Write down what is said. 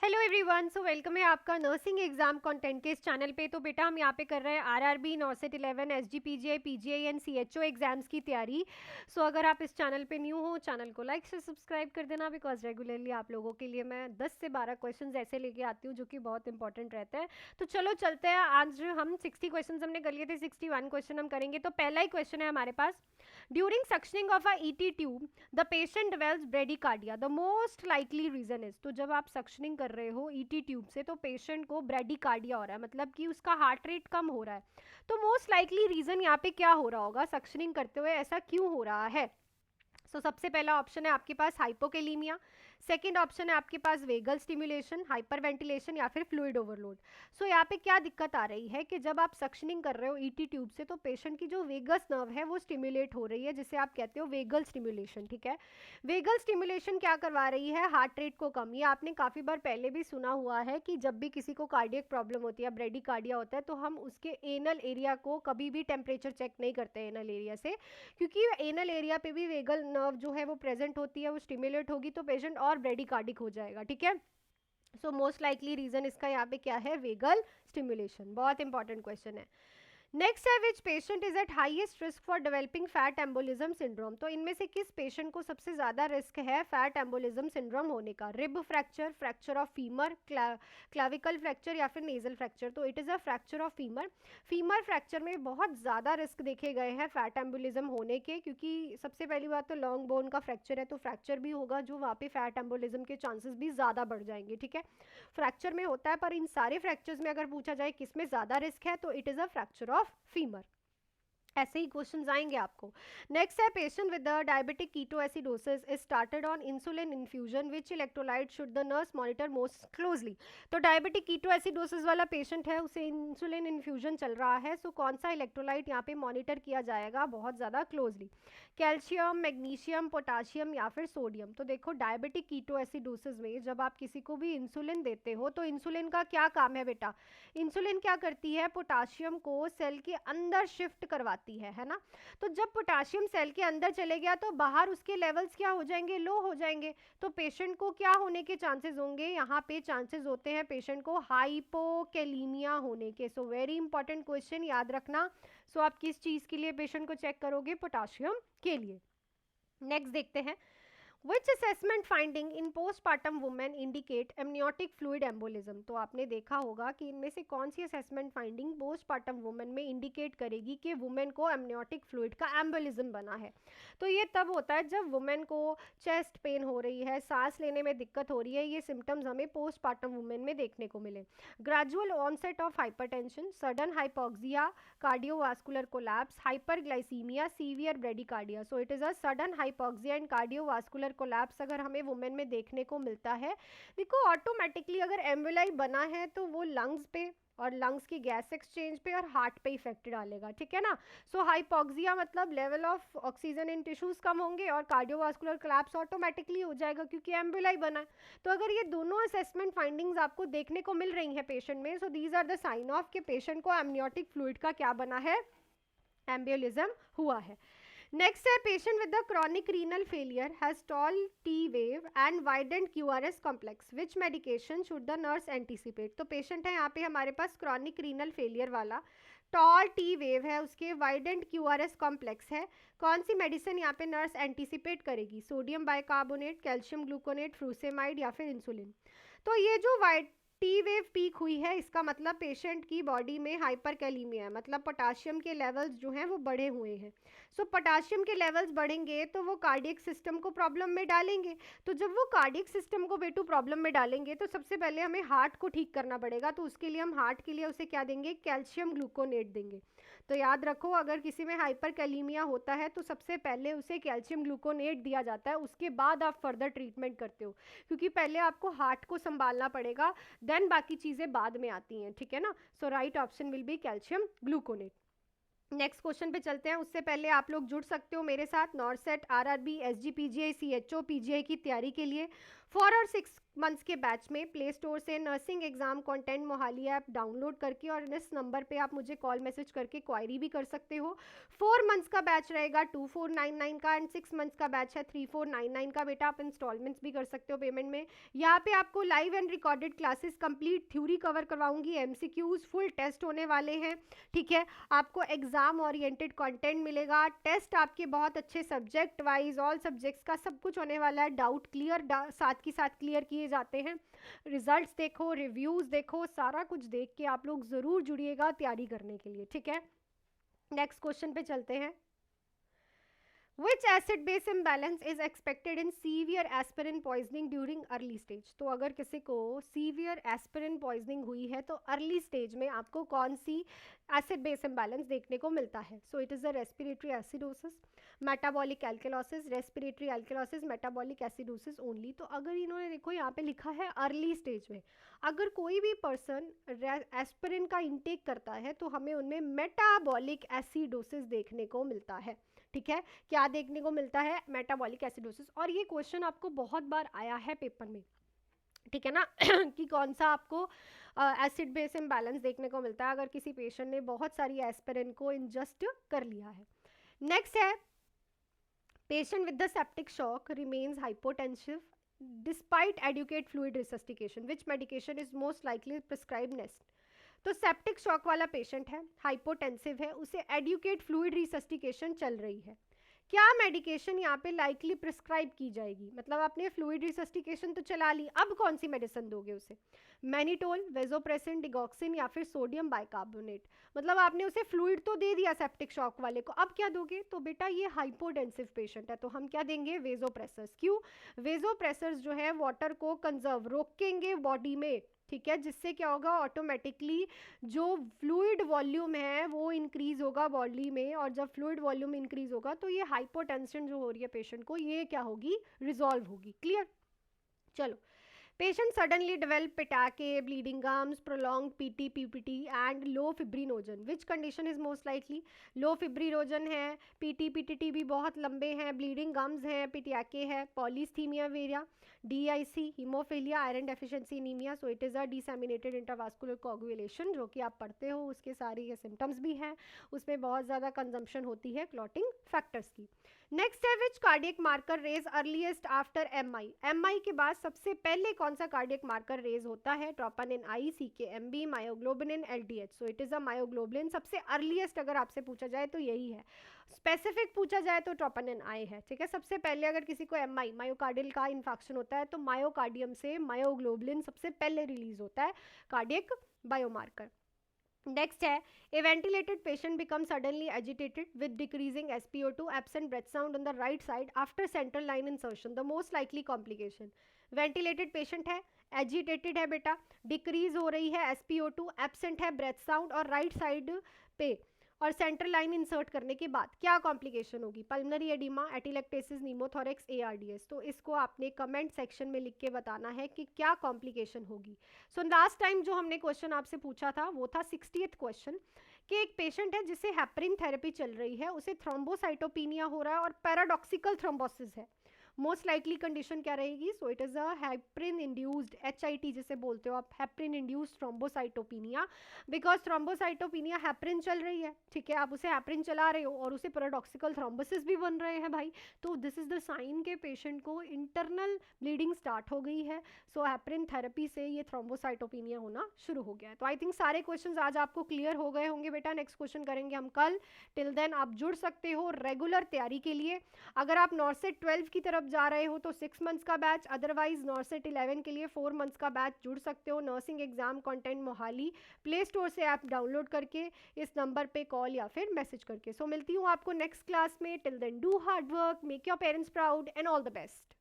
Hello everyone, so welcome है आपका nursing exam content के इस चैनल पे। तो बेटा हम यहाँ पे कर रहे हैं RRB, NORCET 11, SGPGI, PGI and CHO exams की तैयारी। सो अगर आप इस चैनल पे न्यू हो, चैनल को लाइक से सब्सक्राइब कर देना, बिकॉज रेगुलरली आप लोगों के लिए मैं 10 से 12 क्वेश्चन ऐसे लेके आती हूँ जो कि बहुत इंपॉर्टेंट रहते हैं। तो चलो चलते हैं। आज हम 60 क्वेश्चन हमने कर लिए थे, 61 क्वेश्चन हम करेंगे। तो पहला ही क्वेश्चन है हमारे पास, during suctioning of a ET tube the patient develops bradycardia, the most likely reason is. तो जब आप सक्शनिंग कर रहे हो ईटी ट्यूब से तो पेशेंट को ब्रेडिकार्डिया हो रहा है, मतलब कि उसका हार्ट रेट कम हो रहा है। तो मोस्ट लाइकली रीजन यहाँ पे क्या हो रहा होगा, सक्शनिंग करते हुए ऐसा क्यों हो रहा है। सबसे पहला ऑप्शन है आपके पास हाइपोकेलीमिया, सेकंड ऑप्शन है आपके पास वेगल स्टिमुलेशन, हाइपरवेंटिलेशन या फिर फ्लूइड ओवरलोड। यहाँ पे क्या दिक्कत आ रही है कि जब आप सक्शनिंग कर रहे हो ईटी ट्यूब से तो पेशेंट की जो वेगस नर्व है वो स्टिमुलेट हो रही है, जिसे आप कहते हो वेगल स्टिमुलेशन। ठीक है, वेगल स्टिमुलेशन क्या करवा रही है, हार्ट रेट को कम। ये आपने काफ़ी बार पहले भी सुना हुआ है कि जब भी किसी को कार्डियक प्रॉब्लम होती है, ब्रेडिकार्डिया होता है, तो हम उसके एनल एरिया को कभी भी टेम्परेचर चेक नहीं करते एनल एरिया से, क्योंकि एनल एरिया पे भी वेगल नर्व जो है वो प्रेजेंट होती है, वो स्टिमुलेट होगी तो पेशेंट और ब्रेडिकार्डिक हो जाएगा। ठीक है, सो मोस्ट लाइकली रीजन इसका यहाँ पे क्या है, वेगल स्टिमुलेशन। बहुत इंपॉर्टेंट क्वेश्चन है। नेक्स्ट है, which patient is at highest risk for developing fat embolism syndrome. तो इनमें से किस पेशेंट को सबसे ज्यादा रिस्क है फैट एम्बोलिज्म सिंड्रोम होने का, rib fracture, fracture of femur, clavicle fracture या फिर नेजल फ्रैक्चर। तो it is a fracture of femur. Femur fracture में बहुत ज्यादा रिस्क देखे गए हैं फैट एम्बोलिज्म होने के, क्योंकि सबसे पहली बात तो लॉन्ग बोन का फ्रैक्चर है, तो फ्रैक्चर भी होगा जो वहाँ पे फैट एम्बोलिज्म के चांसेस भी ज्यादा बढ़ जाएंगे। ठीक है, फ्रैक्चर में होता है, पर इन सारे फ्रैक्चर्स में अगर पूछा जाए किसमें ज्यादा रिस्क है तो it is a fracture of femur. ऐसे ही क्वेश्चन आएंगे आपको। नेक्स्ट है, patient with the diabetic ketoacidosis is started on insulin infusion, which electrolyte should the nurse monitor most closely. तो डायबिटिक कीटोएसिडोसिस वाला पेशेंट है, उसे इंसुलिन इन्फ्यूजन चल रहा है, सो कौन सा इलेक्ट्रोलाइट यहाँ पे मॉनिटर किया जाएगा बहुत ज़्यादा क्लोजली, कैल्शियम, मैग्नीशियम, पोटाशियम या फिर सोडियम। तो देखो, डायबिटिक कीटोएसिडोसिस में जब आप किसी को भी इंसुलिन देते हो तो इंसुलिन का क्या काम है बेटा, इंसुलिन क्या करती है, पोटाशियम को सेल के अंदर शिफ्ट करवाती है ना। तो जब पोटाशियम सेल के अंदर चले गया तो बाहर उसके लेवल्स क्या हो जाएंगे, लो हो जाएंगे। तो पेशेंट को क्या होने के चांसेस होंगे, यहाँ पे चांसेस होते हैं पेशेंट को हाइपोकेलीमिया होने के। सो वेरी इंपॉर्टेंट क्वेश्चन, याद रखना। आप किस चीज के लिए पेशेंट को चेक करोगे, पोटाशियम के लिए। नेक्स्ट देखते हैं, Which assessment finding in postpartum women indicate amniotic fluid embolism। तो आपने देखा होगा कि इनमें से कौन सी असेसमेंट फाइंडिंग postpartum women में इंडिकेट करेगी कि वुमेन को amniotic fluid का एम्बोलिज्म बना है। तो ये तब होता है जब वुमेन को चेस्ट पेन हो रही है, सांस लेने में दिक्कत हो रही है, ये सिम्टम्स हमें पोस्टपार्टम वुमेन में देखने को मिले। Gradual onset of hypertension, sudden hypoxia, cardiovascular collapse, hyperglycaemia, severe bradycardia. So it is a sudden hypoxia and cardiovascular collapse अगर हमें वुमेन में देखने को मिलता है। देखो, ऑटोमेटिकली अगर एम्बुलाई बना है तो वो लंग्स पे और लंग्स की गैस एक्सचेंज पे और हार्ट पे इफेक्ट डालेगा। ठीक है ना। हाइपोक्सिया मतलब level of oxygen in tissues कम होंगे, और कार्डियोवास्कुलर कोलैप्स ऑटोमेटिकली हो जाएगा क्योंकि एम्बुलाई बना है। तो अगर ये दोनों असेसमेंट फाइंडिंग्स आपको देखने को मिल रही हैं पेशेंट में, so these are the sign of कि पेशेंट को एमनियोटिक फ्लूइड का क्या बना है, एम्बोलिज्म हुआ है। नेक्स्ट है, patient with the chronic renal failure has tall T wave and widened QRS complex, which medication should the nurse anticipate. तो पेशेंट है यहाँ पे हमारे पास क्रॉनिक रीनल फेलियर वाला, टॉल टी वेव है, उसके वाइडेंड क्यूआरएस कॉम्प्लेक्स है, कौन सी मेडिसिन यहाँ पे नर्स एंटीसिपेट करेगी, sodium bicarbonate, calcium gluconate, frusemide या फिर इंसुलिन। तो ये जो वाइड टी वेव पीक हुई है, इसका मतलब पेशेंट की बॉडी में हाइपरकैलीमिया है, मतलब पोटाशियम के लेवल्स जो हैं वो बढ़े हुए हैं। पोटाशियम के लेवल्स बढ़ेंगे तो वो कार्डियक सिस्टम को प्रॉब्लम में डालेंगे। तो जब वो कार्डियक सिस्टम को बेटू प्रॉब्लम में डालेंगे तो सबसे पहले हमें हार्ट को ठीक करना पड़ेगा। तो उसके लिए हम हार्ट के लिए उसे क्या देंगे, कैल्शियम ग्लूकोनेट देंगे। तो याद रखो, अगर किसी में हाइपरकैलीमिया होता है तो सबसे पहले उसे कैल्शियम ग्लूकोनेट दिया जाता है, उसके बाद आप फर्दर ट्रीटमेंट करते हो, क्योंकि पहले आपको हार्ट को संभालना पड़ेगा, देन बाकी चीजें बाद में आती हैं। ठीक है ना। Right option will be calcium gluconate. Next question पे चलते हैं। उससे पहले आप लोग जुड़ सकते हो मेरे साथ नॉर्सेट, आरआरबी, एसजीपीजीआई, सीएचओ, पीजीआई की तैयारी के लिए। 4 और 6 मंथ्स के बैच में प्ले स्टोर से nursing exam content Mohali app download करके और इस नंबर पे आप मुझे कॉल मैसेज करके क्वायरी भी कर सकते हो। 4 मंथ्स का बैच रहेगा 2499 का एंड 6 मंथ्स का बैच है 3499 का। बेटा आप इंस्टॉलमेंट्स भी कर सकते हो पेमेंट में। यहाँ पे आपको live and recorded classes complete theory cover करवाऊंगी, एमसीक्यूज फुल टेस्ट होने वाले हैं, ठीक है। आपको एग्जाम ओरिएंटेड कंटेंट मिलेगा, टेस्ट आपके बहुत अच्छे सब्जेक्ट वाइज ऑल सब्जेक्ट्स का सब कुछ होने वाला है। डाउट क्लियर साथ के साथ क्लियर किए जाते हैं। रिजल्ट्स देखो, रिव्यूज देखो, सारा कुछ देख के आप लोग जरूर जुड़िएगा तैयारी करने के लिए, ठीक है। नेक्स्ट क्वेश्चन पे चलते हैं। Which acid base imbalance is expected in severe aspirin poisoning during early stage? तो अगर किसी को severe aspirin poisoning हुई है तो early stage में आपको कौन सी acid base imbalance देखने को मिलता है? So it is a respiratory acidosis, metabolic alkalosis, respiratory alkalosis, metabolic acidosis only। तो अगर इन्होंने देखो यहाँ पे लिखा है early stage में, अगर कोई भी पर्सन एस्पिरिन का इंटेक करता है तो हमें उनमें मेटाबॉलिक एसिडोसिस देखने को मिलता है, ठीक है। क्या देखने को मिलता है? Metabolic acidosis. और ये क्वेश्चन आपको बहुत बार आया है पेपर में, ठीक है ना कि कौन सा आपको एसिड बेस इम्बैलेंस देखने को मिलता है अगर किसी पेशेंट ने बहुत सारी एस्पिरिन को इंजस्ट कर लिया है। नेक्स्ट है patient with the septic shock remains hypotensive despite adequate fluid resuscitation, which medication is most likely prescribe next. तो सेप्टिक शॉक वाला पेशेंट है, हाइपोटेंसिव है, उसे एडुकेट फ्लूइड रिसस्टिकेशन चल रही है, क्या मेडिकेशन यहाँ पे लाइकली प्रिस्क्राइब की जाएगी? मतलब आपने फ्लूइड रिसस्टिकेशन तो चला ली, अब कौन सी मेडिसिन दोगे उसे? मैनिटोल, वेजोप्रेसिन, डिगॉक्सिन या फिर सोडियम बाइकार्बोनेट। मतलब आपने उसे फ्लूइड तो दे दिया सेप्टिक शॉक वाले को, अब क्या दोगे? तो बेटा ये हाइपोटेंसिव पेशेंट है तो हम क्या देंगे? वेजोप्रेसर्स। क्यों? वेजोप्रेसर्स जो है वाटर को कंजर्व रोकेंगे बॉडी में, ठीक है, जिससे क्या होगा? ऑटोमेटिकली जो फ्लूइड वॉल्यूम है वो इंक्रीज होगा बॉडी में, और जब फ्लूइड वॉल्यूम इंक्रीज होगा तो ये हाइपोटेंशन जो हो रही है पेशेंट को, ये क्या होगी? रिजॉल्व होगी। क्लियर? चलो, patient suddenly develop pitache, bleeding gums, prolonged PT, PPT and low fibrinogen. Which condition is most likely? low fibrinogen है, PT, PTT भी बहुत लंबे हैं, bleeding gums है, pitache है, polycythemia vera, DIC, hemophilia, iron deficiency anemia. So it is a disseminated intravascular coagulation, जो कि आप पढ़ते हो, उसके सारे ये symptoms भी हैं, उसमें बहुत ज़्यादा consumption होती है clotting factors की। नेक्स्ट है which cardiac marker raise earliest after MI. MI के बाद सबसे पहले कौन सा कार्डियक मार्कर रेज होता है? Troponin I, CKMB, myoglobinin, LDH. So it is a myoglobin. सबसे अर्लीस्ट अगर आपसे पूछा जाए तो यही है, स्पेसिफिक पूछा जाए तो ट्रोपोनिन आई है, ठीक है। सबसे पहले अगर किसी को एमआई मायोकार्डियल का इन्फेक्शन होता है तो मायोकार्डियम से मायोग्लोबिन सबसे पहले रिलीज होता है, कार्डियक बायोमार्कर। नेक्स्ट है a ventilated patient become suddenly agitated with decreasing SpO2, absent breath sound on the right side after central line insertion, the most likely complication. Ventilated patient है, agitated है बेटा, decrease हो रही है SpO2, absent है breath sound और right side पे, और सेंट्रल लाइन इंसर्ट करने के बाद क्या कॉम्प्लिकेशन होगी? Pulmonary oedema, atelectasis, pneumothorax, ARDS। तो इसको आपने कमेंट सेक्शन में लिख के बताना है कि क्या कॉम्प्लिकेशन होगी। सो लास्ट टाइम जो हमने क्वेश्चन आपसे पूछा था वो था 60th क्वेश्चन, कि एक पेशेंट है जिसे हेपरिन थेरेपी चल रही है, उसे थ्रोम्बोसाइटोपिनिया हो रहा है और पैराडॉक्सिकल थ्रोम्बोसिस है, मोस्ट लाइकली कंडीशन क्या रहेगी? So it is a heparin induced, HIT जिसे बोलते हो आप, heparin induced thrombocytopenia, because thrombocytopenia heparin चल रही है, ठीक है, आप उसे हेपरिन चला रहे हो और उसे पैराडॉक्सिकल थ्रोम्बोसिस भी बन रहे हैं भाई, तो दिस इज द साइन के पेशेंट को इंटरनल ब्लीडिंग स्टार्ट हो गई है। सो हेपरिन थेरेपी से ये थ्रोम्बोसाइटोपिनिया होना शुरू हो गया है। तो आई थिंक सारे क्वेश्चन आज आपको क्लियर हो गए होंगे बेटा। नेक्स्ट क्वेश्चन करेंगे हम कल। टिल देन आप जुड़ सकते हो रेगुलर तैयारी के लिए। अगर आप नॉर्सेट 12 की तरफ जा रहे हो तो 6 मंथ्स का बैच, अदरवाइज नॉर्सेट 11 के लिए 4 मंथ्स का बैच जुड़ सकते हो। Nursing exam content Mohali play store से ऐप डाउनलोड करके, इस नंबर पे कॉल या फिर मैसेज करके। सो मिलती हूँ आपको नेक्स्ट क्लास में। Till then do hard work, make your parents proud and all the best.